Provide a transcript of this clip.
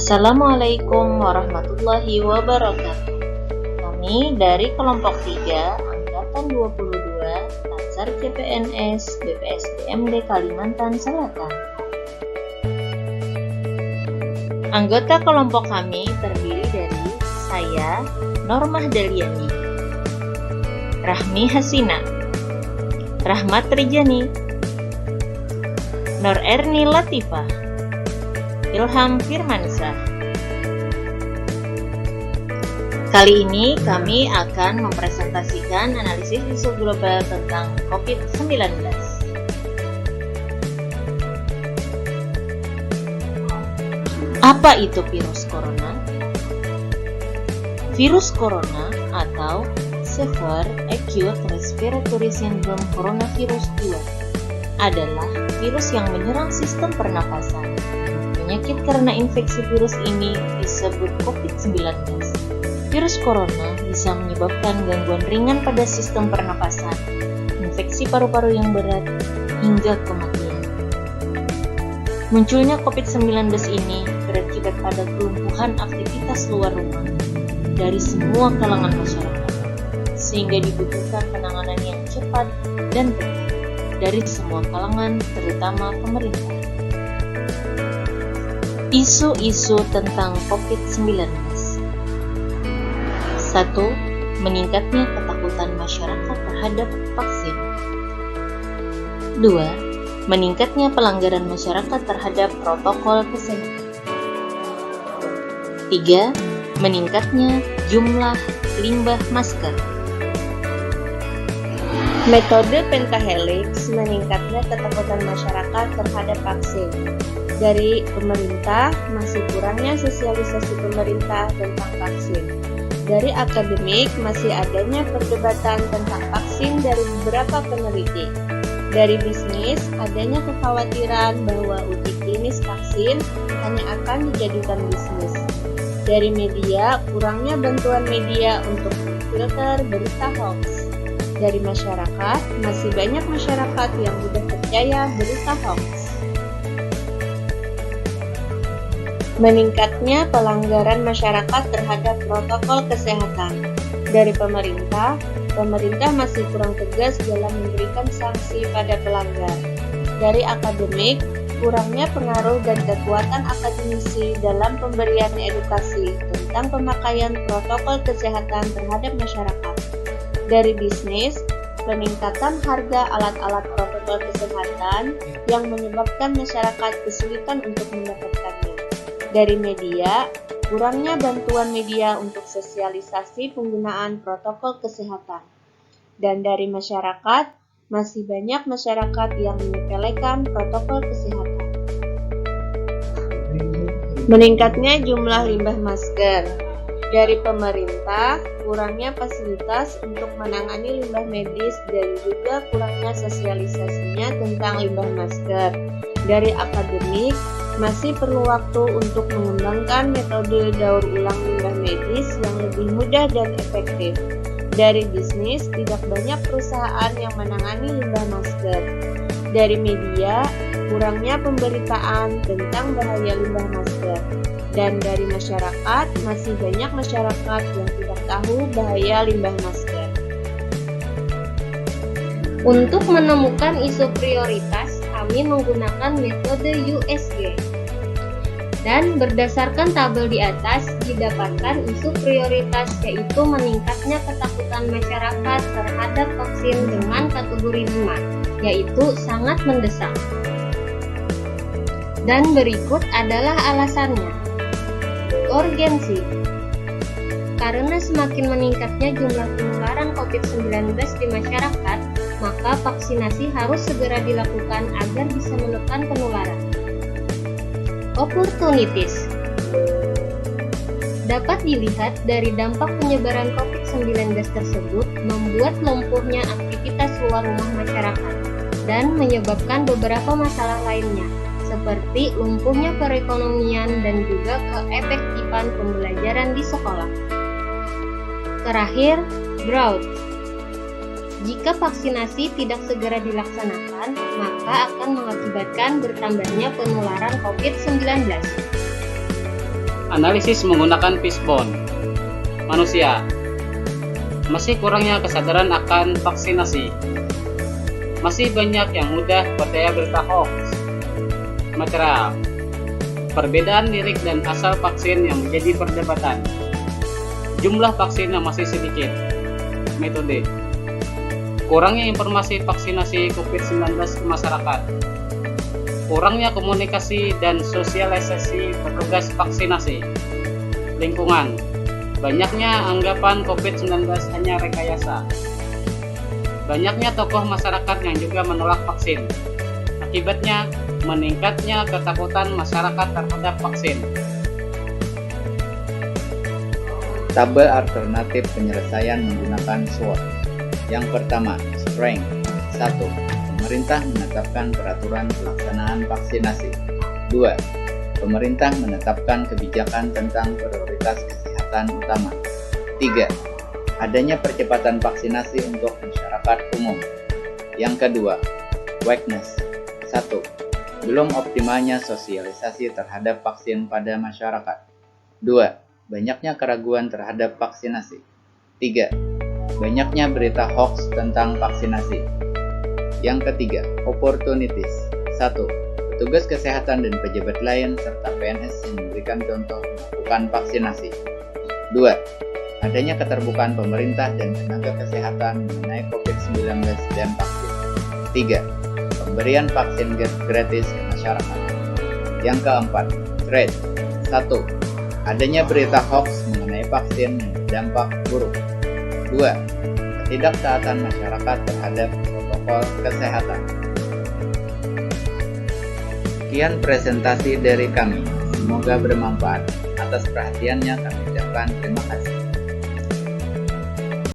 Assalamualaikum warahmatullahi wabarakatuh. Kami dari kelompok 3 Angkatan 22 Latsar CPNS BPSDMD Kalimantan Selatan. Anggota kelompok kami terdiri dari saya, Normah Daliani, Rahmi Hasina, Rahmat Rijani, Nur Erni Latifah, Ilham Firmansyah. Kali ini kami akan mempresentasikan analisis isu global tentang COVID-19. Apa itu virus corona? Virus corona atau Severe Acute Respiratory Syndrome Coronavirus 2 adalah virus yang menyerang sistem pernapasan. Penyakit karena infeksi virus ini disebut COVID-19. Virus corona bisa menyebabkan gangguan ringan pada sistem pernapasan, infeksi paru-paru yang berat, hingga kematian. Munculnya COVID-19 ini berakibat pada kelumpuhan aktivitas luar rumah dari semua kalangan masyarakat, sehingga dibutuhkan penanganan yang cepat dan tepat dari semua kalangan, terutama pemerintah. Isu-isu tentang COVID-19. 1. Meningkatnya ketakutan masyarakat terhadap vaksin. 2. Meningkatnya pelanggaran masyarakat terhadap protokol kesehatan. 3. Meningkatnya jumlah limbah masker. Metode pentahelix meningkatnya ketakutan masyarakat terhadap vaksin. Dari pemerintah, masih kurangnya sosialisasi pemerintah tentang vaksin. Dari akademik, masih adanya perdebatan tentang vaksin dari beberapa peneliti. Dari bisnis, adanya kekhawatiran bahwa uji klinis vaksin hanya akan dijadikan bisnis. Dari media, kurangnya bantuan media untuk memfilter berita hoax. Dari masyarakat, masih banyak masyarakat yang mudah percaya berita hoax. Meningkatnya pelanggaran masyarakat terhadap protokol kesehatan. Dari pemerintah masih kurang tegas dalam memberikan sanksi pada pelanggar. Dari akademik, kurangnya pengaruh dan kekuatan akademisi dalam pemberian edukasi tentang pemakaian protokol kesehatan terhadap masyarakat. Dari bisnis, peningkatan harga alat-alat protokol kesehatan yang menyebabkan masyarakat kesulitan untuk mendapatkannya. Dari media, kurangnya bantuan media untuk sosialisasi penggunaan protokol kesehatan. Dan dari masyarakat, masih banyak masyarakat yang menyepelekan protokol kesehatan. Meningkatnya jumlah limbah masker. Dari pemerintah, kurangnya fasilitas untuk menangani limbah medis dan juga kurangnya sosialisasinya tentang limbah masker. Dari akademik, masih perlu waktu untuk mengembangkan metode daur ulang limbah medis yang lebih mudah dan efektif. Dari bisnis, tidak banyak perusahaan yang menangani limbah masker. Dari media, kurangnya pemberitaan tentang bahaya limbah masker. Dan dari masyarakat, masih banyak masyarakat yang tidak tahu bahaya limbah masker. Untuk menemukan isu prioritas, kami menggunakan metode USG. Dan berdasarkan tabel di atas, didapatkan isu prioritas yaitu meningkatnya ketakutan masyarakat terhadap vaksin dengan kategori 5, yaitu sangat mendesak. Dan berikut adalah alasannya. Urgensi. Karena semakin meningkatnya jumlah penularan COVID-19 di masyarakat, maka vaksinasi harus segera dilakukan agar bisa menekan penularan. Opportunities. Dapat dilihat dari dampak penyebaran COVID-19 tersebut membuat lumpuhnya aktivitas luar rumah masyarakat dan menyebabkan beberapa masalah lainnya, seperti lumpuhnya perekonomian dan juga keefektifan pembelajaran di sekolah. Terakhir, growth. Jika vaksinasi tidak segera dilaksanakan, maka akan mengakibatkan bertambahnya penularan COVID-19. Analisis menggunakan fishbone. Manusia. Masih kurangnya kesadaran akan vaksinasi. Masih banyak yang mudah percaya berita hoax. Material. Perbedaan lirik dan asal vaksin yang menjadi perdebatan. Jumlah vaksin yang masih sedikit. Metode. Kurangnya informasi vaksinasi COVID-19 ke masyarakat. Kurangnya komunikasi dan sosialisasi petugas vaksinasi. Lingkungan. Banyaknya anggapan COVID-19 hanya rekayasa. Banyaknya tokoh masyarakat yang juga menolak vaksin. Akibatnya, meningkatnya ketakutan masyarakat terhadap vaksin. Tabel alternatif penyelesaian menggunakan SWOT. Yang pertama, strength. 1. Pemerintah menetapkan peraturan pelaksanaan vaksinasi. 2. Pemerintah menetapkan kebijakan tentang prioritas kesehatan utama. 3. Adanya percepatan vaksinasi untuk masyarakat umum. Yang kedua, weakness. 1. Belum optimalnya sosialisasi terhadap vaksin pada masyarakat. 2. Banyaknya keraguan terhadap vaksinasi. 3. Banyaknya berita hoax tentang vaksinasi. Yang ketiga, opportunities. 1. Petugas kesehatan dan pejabat lain serta PNS yang memberikan contoh melakukan vaksinasi. 2. Adanya keterbukaan pemerintah dan tenaga kesehatan mengenai COVID-19 dan vaksin. 3. Pemberian vaksin gratis ke masyarakat. Yang keempat, threat. 1. Adanya berita hoax mengenai vaksin yang berdampak buruk. 2. Ketidaktaatan masyarakat terhadap protokol kesehatan. Sekian presentasi dari kami. Semoga bermanfaat. Atas perhatiannya kami ucapkan terima kasih.